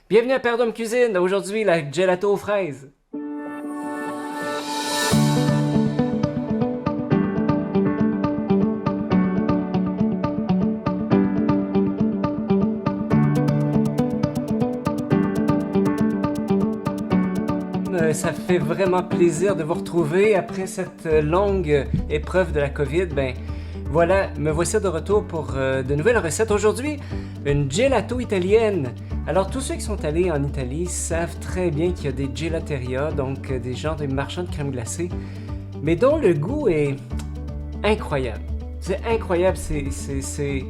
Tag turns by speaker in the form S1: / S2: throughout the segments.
S1: Bienvenue à Père d'Homme Cuisine, aujourd'hui la gelato aux fraises. Ça fait vraiment plaisir de vous retrouver après cette longue épreuve de la COVID. Voilà, me voici de retour pour de nouvelles recettes. Aujourd'hui, une gelato italienne. Alors, tous ceux qui sont allés en Italie savent très bien qu'il y a des gelateria, donc des genres de marchands de crème glacée, mais dont le goût est incroyable. C'est incroyable, c'est...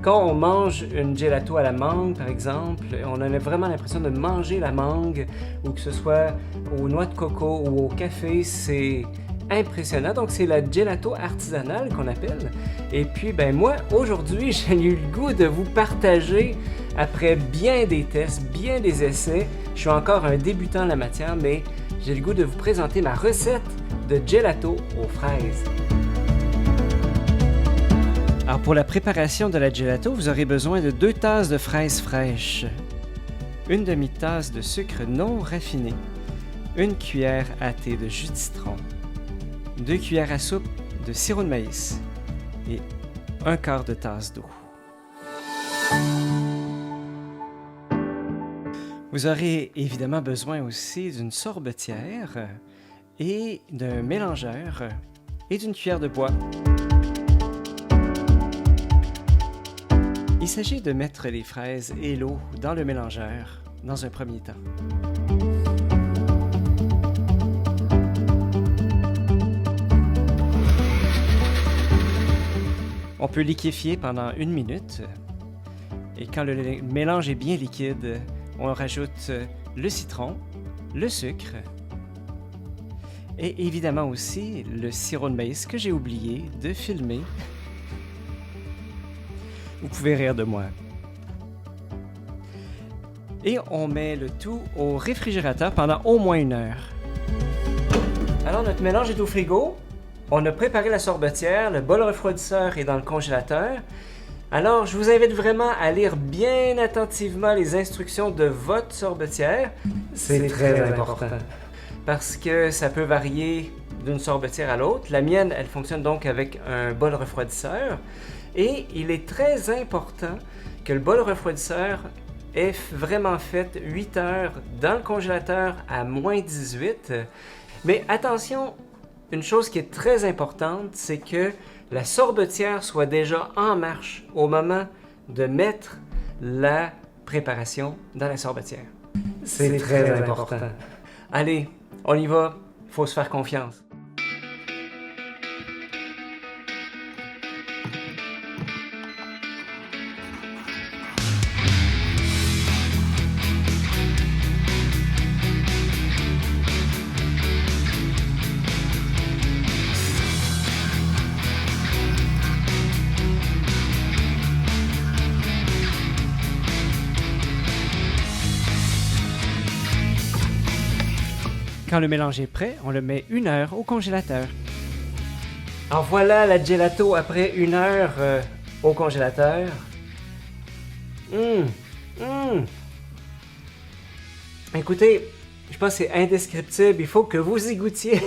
S1: Quand on mange une gelato à la mangue, par exemple, on a vraiment l'impression de manger la mangue, ou que ce soit aux noix de coco ou au café, c'est impressionnant. Donc, c'est la gelato artisanale qu'on appelle. Et puis, moi, aujourd'hui, j'ai eu le goût de vous partager, après bien des tests, bien des essais, je suis encore un débutant en la matière, mais j'ai le goût de vous présenter ma recette de gelato aux fraises. Alors pour la préparation de la gelato, vous aurez besoin de 2 tasses de fraises fraîches, une demi-tasse de sucre non raffiné, une cuillère à thé de jus de citron, 2 cuillères à soupe de sirop de maïs et 1/4 de tasse d'eau. Vous aurez évidemment besoin aussi d'une sorbetière et d'un mélangeur et d'une cuillère de bois. Il s'agit de mettre les fraises et l'eau dans le mélangeur dans un premier temps. On peut liquéfier pendant 1 minute et quand le mélange est bien liquide, on rajoute le citron, le sucre et évidemment aussi le sirop de maïs que j'ai oublié de filmer. Vous pouvez rire de moi. Et on met le tout au réfrigérateur pendant au moins 1 heure. Alors notre mélange est au frigo. On a préparé la sorbetière, le bol refroidisseur est dans le congélateur. Alors je vous invite vraiment à lire bien attentivement les instructions de votre sorbetière. C'est très important. Parce que ça peut varier d'une sorbetière à l'autre. La mienne, elle fonctionne donc avec un bol refroidisseur. Et il est très important que le bol refroidisseur ait vraiment fait 8 heures dans le congélateur à moins 18. Mais attention, une chose qui est très importante, c'est que la sorbetière soit déjà en marche au moment de mettre la préparation dans la sorbetière. C'est très important. Allez, on y va, il faut se faire confiance. Quand le mélange est prêt, on le met 1 heure au congélateur. Alors voilà la gelato après 1 heure au congélateur. Écoutez, je pense que c'est indescriptible, il faut que vous y goûtiez.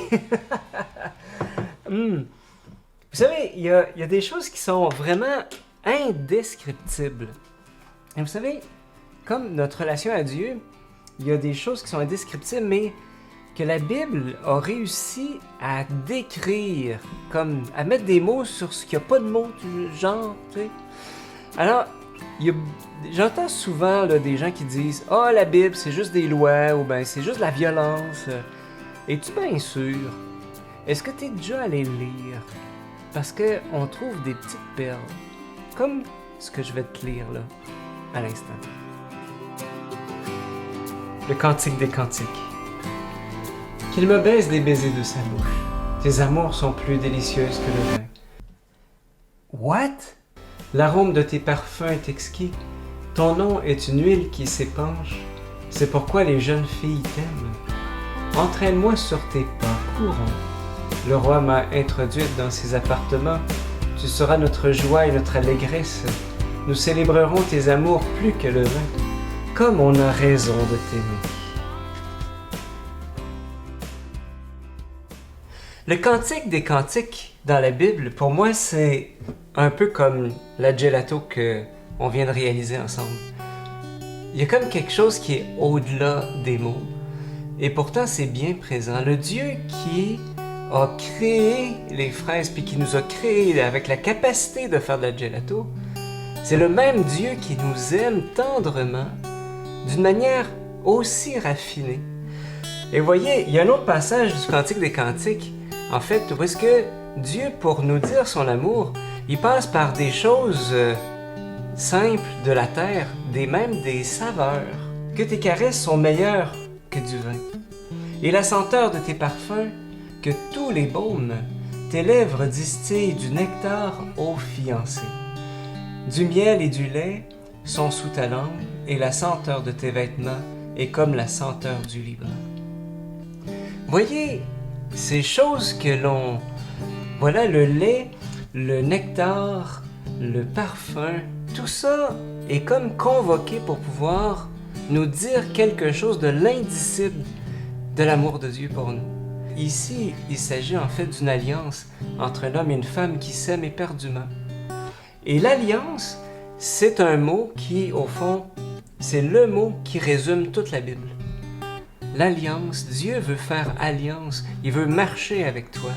S1: Vous savez, il y a des choses qui sont vraiment indescriptibles. Et vous savez, comme notre relation à Dieu, il y a des choses qui sont indescriptibles, mais que la Bible a réussi à décrire, comme à mettre des mots sur ce qu'il n'y a pas de mots du genre, tu sais. Alors, j'entends souvent là, des gens qui disent « Ah, la Bible, c'est juste des lois » ou « Ben, c'est juste de la violence. » Es-tu bien sûr? Est-ce que tu es déjà allé lire? Parce qu'on trouve des petites perles, comme ce que je vais te lire là, à l'instant. Le Cantique des Cantiques. Qu'il me baise des baisers de sa bouche. Tes amours sont plus délicieuses que le vin. What? L'arôme de tes parfums est exquis. Ton nom est une huile qui s'épanche. C'est pourquoi les jeunes filles t'aiment. Entraîne-moi sur tes pas, courons. Le roi m'a introduite dans ses appartements. Tu seras notre joie et notre allégresse. Nous célébrerons tes amours plus que le vin. comme on a raison de t'aimer. Le Cantique des Cantiques dans la Bible, pour moi, c'est un peu comme la gelato qu'on vient de réaliser ensemble. Il y a comme quelque chose qui est au-delà des mots, et pourtant c'est bien présent. Le Dieu qui a créé les fraises, puis qui nous a créés avec la capacité de faire de la gelato, c'est le même Dieu qui nous aime tendrement, d'une manière aussi raffinée. Et vous voyez, il y a un autre passage du Cantique des Cantiques, en fait, où est-ce que Dieu, pour nous dire son amour, il passe par des choses simples de la terre, même des saveurs, que tes caresses sont meilleures que du vin, et la senteur de tes parfums que tous les baumes, tes lèvres distillent du nectar aux fiancés. Du miel et du lait sont sous ta langue, et la senteur de tes vêtements est comme la senteur du Liban. Voyez, ces choses que l'on... Voilà, le lait, le nectar, le parfum, tout ça est comme convoqué pour pouvoir nous dire quelque chose de l'indicible de l'amour de Dieu pour nous. Ici, il s'agit en fait d'une alliance entre un homme et une femme qui s'aiment éperdument. Et l'alliance, c'est un mot qui, au fond, c'est le mot qui résume toute la Bible. L'alliance, Dieu veut faire alliance, il veut marcher avec toi.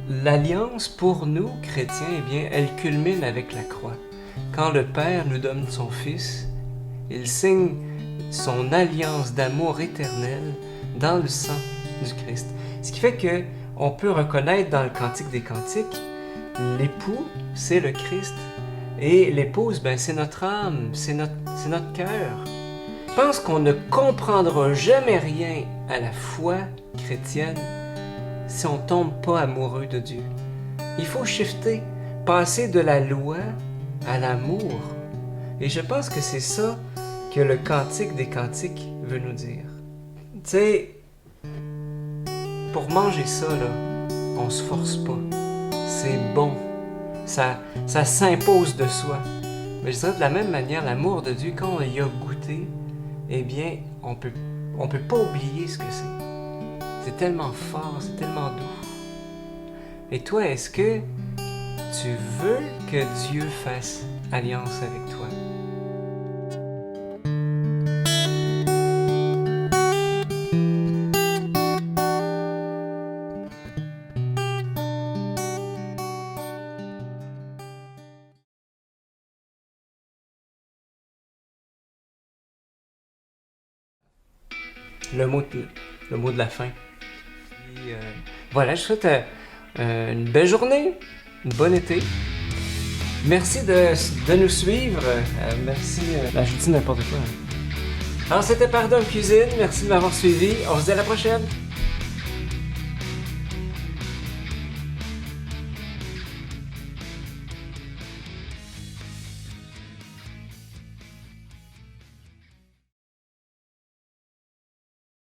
S1: L'alliance, pour nous, chrétiens, eh bien, elle culmine avec la croix. Quand le Père nous donne son Fils, il signe son alliance d'amour éternel dans le sang du Christ. Ce qui fait que on peut reconnaître dans le Cantique des Cantiques, l'époux, c'est le Christ, et l'épouse, ben, c'est notre âme, c'est notre cœur. Je pense qu'on ne comprendra jamais rien à la foi chrétienne si on ne tombe pas amoureux de Dieu. Il faut shifter, passer de la loi à l'amour. Et je pense que c'est ça que le Cantique des Cantiques veut nous dire. Tu sais, pour manger ça, là, on se force pas. C'est bon. Ça s'impose de soi. Mais je dirais de la même manière, l'amour de Dieu, quand on y a goûté, eh bien, on peut pas oublier ce que c'est. C'est tellement fort, c'est tellement doux. Et toi, est-ce que tu veux que Dieu fasse alliance avec toi? Le mot de la fin. Puis, voilà, je souhaite une belle journée, une bonne été. Merci de nous suivre. Merci. Je dis n'importe quoi. Alors, c'était Pardon Cuisine. Merci de m'avoir suivi. On se dit à la prochaine.